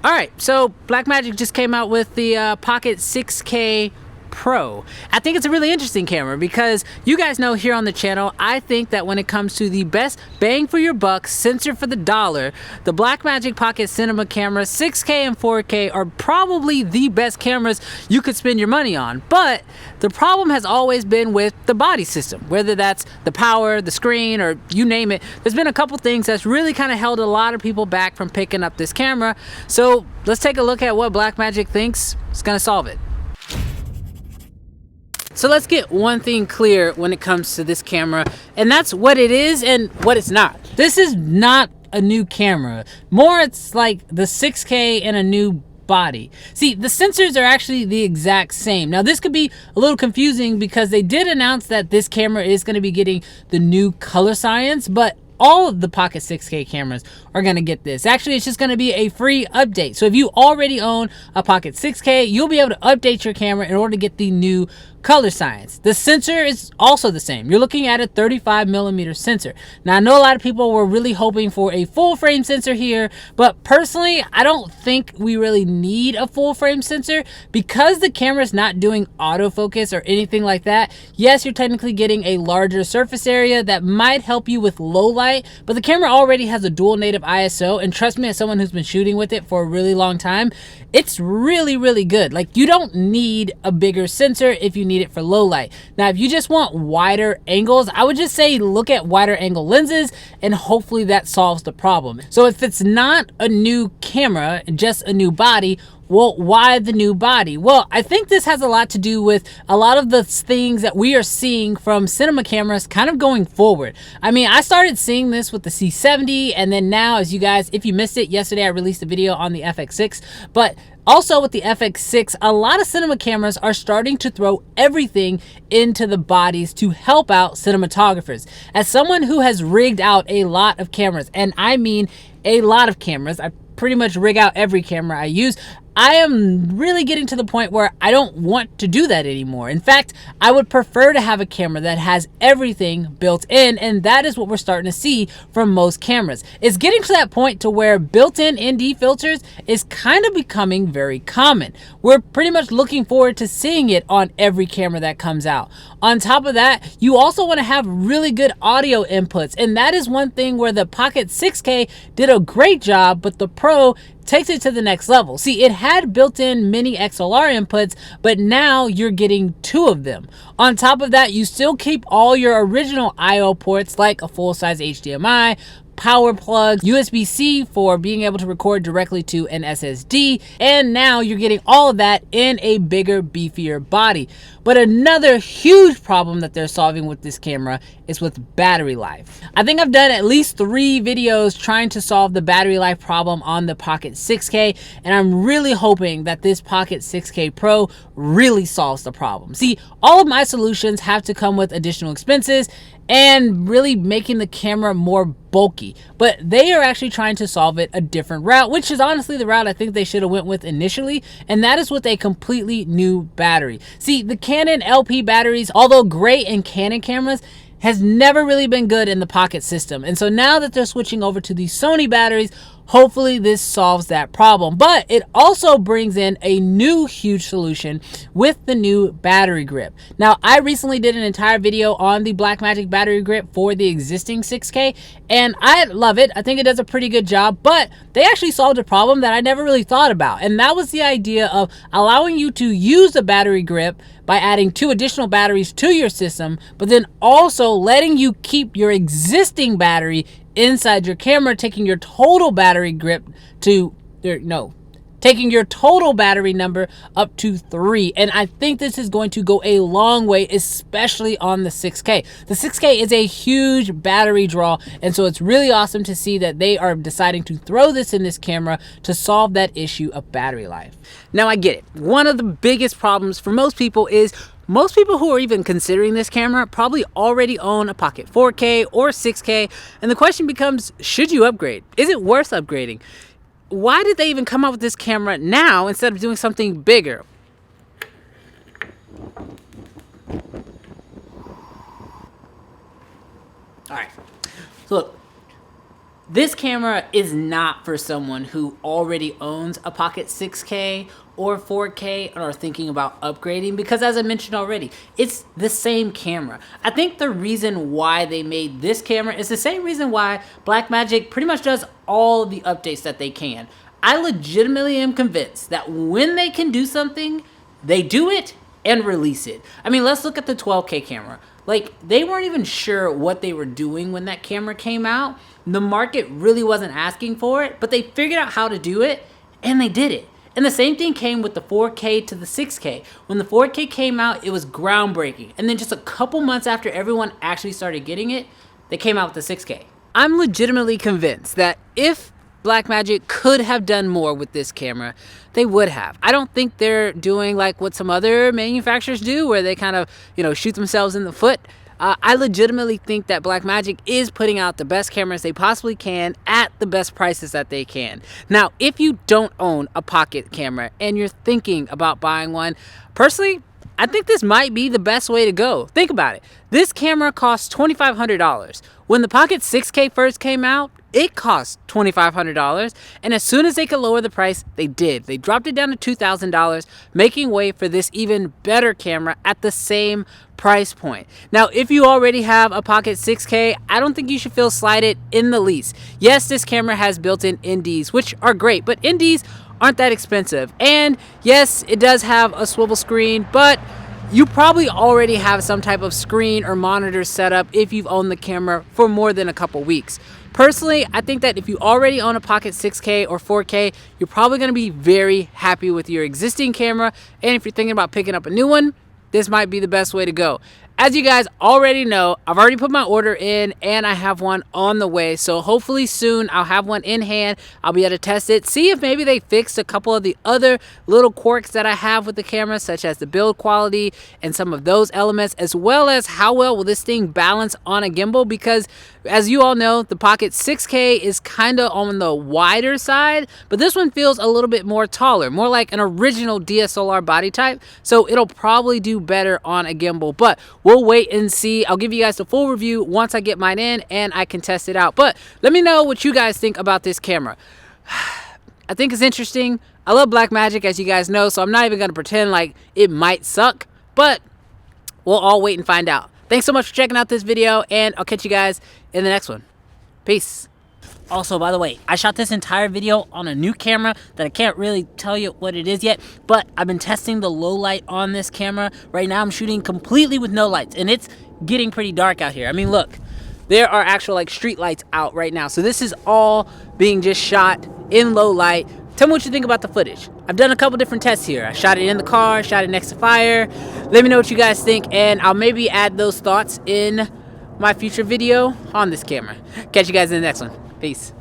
All right, so Blackmagic just came out with the Pocket 6K Pro. I think it's a really interesting camera because you guys know here on the channel, I think that when it comes to the best bang for your buck, sensor for the dollar, the Blackmagic Pocket Cinema camera 6K and 4K are probably the best cameras you could spend your money on. But the problem has always been with the body system, whether that's the power, the screen, or you name it. There's been a couple things that's really kind of held a lot of people back from picking up this camera. So let's take a look at what Blackmagic thinks is going to solve it. So let's get one thing clear when it comes to this camera, and that's what it is and what it's not. This is not a new camera. More, it's like the 6K and a new body. See, the sensors are actually the exact same. Now, this could be a little confusing because they did announce that this camera is going to be getting the new color science, but all of the Pocket 6K cameras are going to get this. Actually, it's just going to be a free update. So if you already own a Pocket 6K, you'll be able to update your camera in order to get the new color science. The sensor is also the same. You're looking at a 35mm sensor. Now, I know a lot of people were really hoping for a full frame sensor here, but personally, I don't think we really need a full frame sensor because the camera is not doing autofocus or anything like that. Yes, you're technically getting a larger surface area that might help you with low light, but the camera already has a dual native ISO, and trust me, as someone who's been shooting with it for a really long time, it's really, really good. Like, you don't need a bigger sensor if you need it for low light. Now, if you just want wider angles, I would just say look at wider angle lenses, and hopefully that solves the problem. So if it's not a new camera, just a new body, well, why the new body? Well, I think this has a lot to do with a lot of the things that we are seeing from cinema cameras kind of going forward. I mean, I started seeing this with the C70, and then now, as you guys, if you missed it, yesterday I released a video on the FX6, but also with the FX6, a lot of cinema cameras are starting to throw everything into the bodies to help out cinematographers. As someone who has rigged out a lot of cameras, and I mean a lot of cameras, I pretty much rig out every camera I use, I am really getting to the point where I don't want to do that anymore. In fact, I would prefer to have a camera that has everything built in, and that is what we're starting to see from most cameras. It's getting to that point to where built-in ND filters is kind of becoming very common. We're pretty much looking forward to seeing it on every camera that comes out. On top of that, you also want to have really good audio inputs, and that is one thing where the Pocket 6K did a great job, but the Pro takes it to the next level. See, it had built-in mini XLR inputs, but now you're getting 2 of them. On top of that, you still keep all your original I/O ports like a full-size HDMI, power plug, USB-C for being able to record directly to an SSD, and now you're getting all of that in a bigger, beefier body. But another huge problem that they're solving with this camera is with battery life. I think I've done at least 3 videos trying to solve the battery life problem on the Pocket 6K, and I'm really hoping that this Pocket 6K Pro really solves the problem. See, all of my solutions have to come with additional expenses and really making the camera more bulky, but they are actually trying to solve it a different route, which is honestly the route I think they should have went with initially, and that is with a completely new battery. See, the Canon LP batteries, although great in Canon cameras, has never really been good in the Pocket system, and so now that they're switching over to the Sony batteries, hopefully this solves that problem. But it also brings in a new huge solution with the new battery grip. Now, I recently did an entire video on the Blackmagic battery grip for the existing 6K, and I love it. I think it does a pretty good job, but they actually solved a problem that I never really thought about, and that was the idea of allowing you to use the battery grip by adding 2 additional batteries to your system, but then also letting you keep your existing battery inside your camera, taking your total battery grip to, taking your total battery number up to 3. And I think this is going to go a long way, especially on the 6K. The 6K is a huge battery draw, and so it's really awesome to see that they are deciding to throw this in this camera to solve that issue of battery life. Now, I get it. One of the biggest problems for most people is most people who are even considering this camera probably already own a Pocket 4K or 6K, and the question becomes, should you upgrade? Is it worth upgrading? Why did they even come up with this camera now instead of doing something bigger? All right, so look, This camera is not for someone who already owns a Pocket 6K or 4K and are thinking about upgrading, because as I mentioned already, it's the same camera. I think the reason why they made this camera is the same reason why Blackmagic pretty much does all the updates that they can. I legitimately am convinced that when they can do something, they do it and release it. I mean, let's look at the 12K camera. Like, they weren't even sure what they were doing when that camera came out. The market really wasn't asking for it, but they figured out how to do it, and they did it. And the same thing came with the 4K to the 6K. When the 4K came out, it was groundbreaking. And then just a couple months after everyone actually started getting it, they came out with the 6K. I'm legitimately convinced that if Blackmagic could have done more with this camera, they would have. I don't think they're doing like what some other manufacturers do, where they kind of, shoot themselves in the foot. I legitimately think that Blackmagic is putting out the best cameras they possibly can at the best prices that they can. Now, if you don't own a pocket camera and you're thinking about buying one, personally, I think this might be the best way to go. Think about it. This camera costs $2,500. When the Pocket 6K first came out, it cost $2,500, and as soon as they could lower the price, they did. They dropped it down to $2,000, making way for this even better camera at the same price point. Now, if you already have a Pocket 6K, I don't think you should feel slighted in the least. Yes, this camera has built-in NDs, which are great, but NDs aren't that expensive. And yes, it does have a swivel screen, but you probably already have some type of screen or monitor setup if you've owned the camera for more than a couple weeks. Personally, I think that if you already own a Pocket 6K or 4K, you're probably going to be very happy with your existing camera. And if you're thinking about picking up a new one, this might be the best way to go. As you guys already know, I've already put my order in and I have one on the way. So hopefully soon I'll have one in hand. I'll be able to test it, see if maybe they fixed a couple of the other little quirks that I have with the camera, such as the build quality and some of those elements, as well as how well will this thing balance on a gimbal, because as you all know, the Pocket 6K is kind of on the wider side, but this one feels a little bit more taller, more like an original DSLR body type. So it'll probably do better on a gimbal, but we'll wait and see. I'll give you guys the full review once I get mine in and I can test it out. But let me know what you guys think about this camera. I think it's interesting. I love Blackmagic, as you guys know, so I'm not even going to pretend like it might suck, but we'll all wait and find out. Thanks so much for checking out this video, and I'll catch you guys in the next one. Peace. Also, by the way, I shot this entire video on a new camera that I can't really tell you what it is yet, but I've been testing the low light on this camera. Right now I'm shooting completely with no lights, and it's getting pretty dark out here. I mean, look, there are actual like street lights out right now. So this is all being just shot in low light. Tell me what you think about the footage. I've done a couple different tests here. I shot it in the car, shot it next to fire. Let me know what you guys think, and I'll maybe add those thoughts in my future video on this camera. Catch you guys in the next one. Peace.